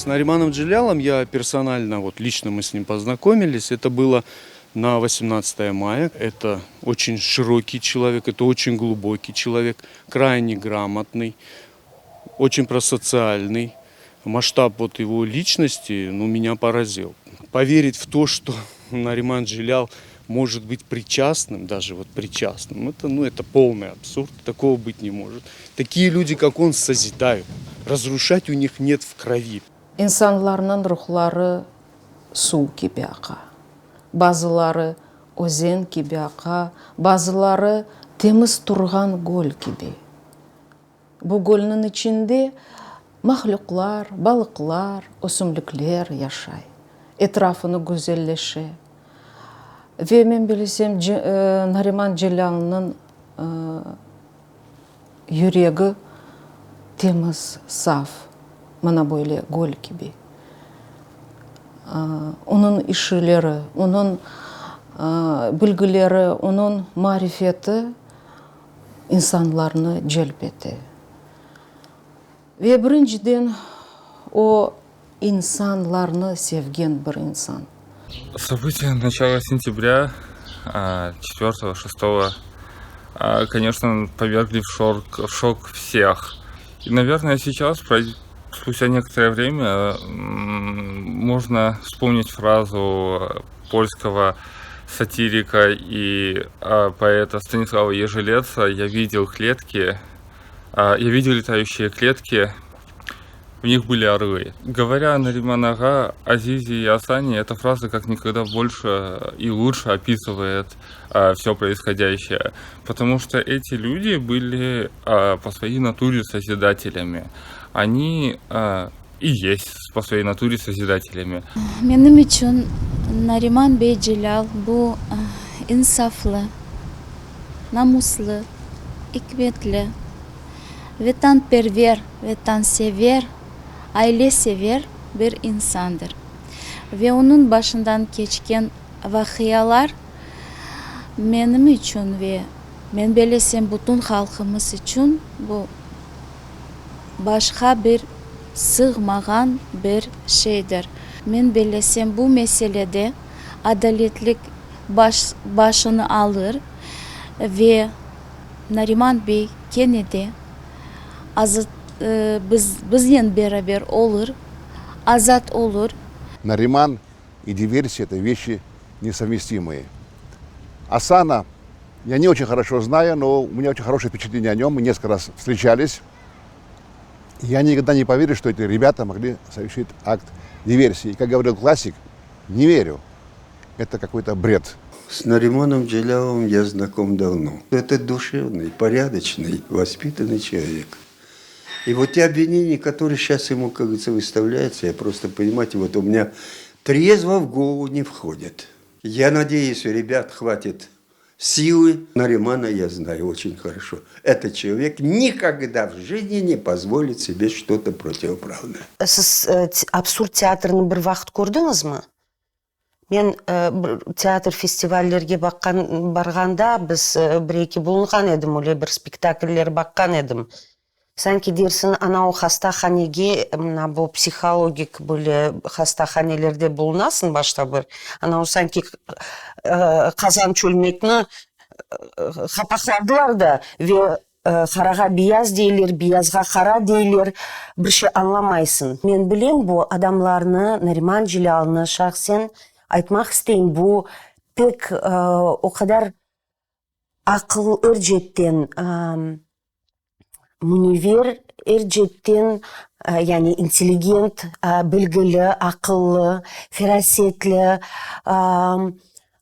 С Нариманом Джилялом я персонально, лично мы с ним познакомились. Это было на 18 мая. Это очень широкий человек, это очень глубокий человек, крайне грамотный, очень просоциальный. Масштаб его личности, меня поразил. Поверить в то, что Нариман Джилял может быть причастным, даже причастным, это полный абсурд, такого быть не может. Такие люди, как он, созидают. Разрушать у них нет в крови. İnsanların ruhları su gibi akar. Bazıları ozen gibi akar, bazıları temiz turgan göl gibi. Bu gölün içinde mahluklar, balıklar, ösümlükler yaşay. Etrafını güzelleşe. Ve ben bilsem Nariman Dжилял'ın yüreği temiz, saf. Mana böyle göl gibi. Onun işleri, onun bilgileri, onun marifeti insanlarını celbetti. Ve birinciden o insanlarını sevgen bir insan. События начала сентября, 4-6, конечно, повергли в шок всех. И, наверное, сейчас, спустя некоторое время, можно вспомнить фразу польского сатирика и поэта Станислава Ежелеца «Я видел летающие клетки, в них были орлы». Говоря о Нариман ага, Азизе и Асане, эта фраза как никогда больше и лучше описывает все происходящее, потому что эти люди были по своей натуре созидателями. Они и есть по своей натуре созидателями. Benim için Nariman Bey Dжилял bu insaflı, namuslu, hikmetli, vatanperver, vatansever, ailesever bir insandır. Ve onun başından geçen vakıyalar benim için ve ben bilesem bütün halkımız için bu başka bir sığmagan bir şeydir. Ben bilesem bu meselede adaletlik başını alır ve Nariman Bey Kennedy bizden beraber olur, azat olur. Нариман и диверсия – это вещи несовместимые. Асана я не очень хорошо знаю, но у меня очень хорошее впечатление о нем. Мы несколько раз встречались. Я никогда не поверю, что эти ребята могли совершить акт диверсии. И, как говорил классик, не верю. Это какой-то бред. С Нариманом Джилялом я знаком давно. Это душевный, порядочный, воспитанный человек. И те обвинения, которые сейчас ему, как говорится, выставляются, я просто, понимаете, у меня трезво в голову не входят. Я надеюсь, у ребят хватит силы. Наримана я знаю очень хорошо. Этот человек никогда в жизни не позволит себе что-то противоправное. Siz absurd teatrını bir vaqt ko'rdingizmi? Men teatr festivallerге barganda biz bir-iki bo'lgan edim, bir spektakllar bakkan edim. Sanki dersin anау hastaxonege, bu psixologik böyle hastaxonelerde bulunasın başta bir. Anау sanki kazan çölmekni kapaklardılar da ve qarağa beyaz deyirler, beyazga qara deyirler, bir şey anlamaysın. Men bilem bu adamlarını, Nariman Dжилял'ını şahsen aytmak isteyim, bu pek o kadar akıl örcetten, münevver ercetten, yani intelligent, bilgili, akıllı, ferasetli,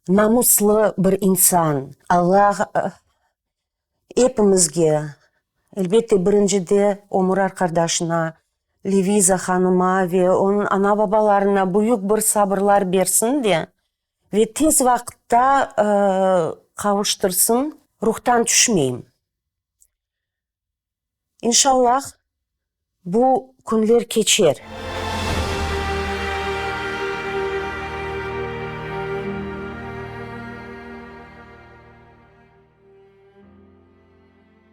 namuslu bir insan. Allah hepimizge, elbette birincide Omurar kardeşine, Leviza hanıma ve onun ana babalarına büyük bir sabırlar versin de ve tez vakitte kavuştursun, ruhtan düşmeyeyim. İnşallah bu günler geçer.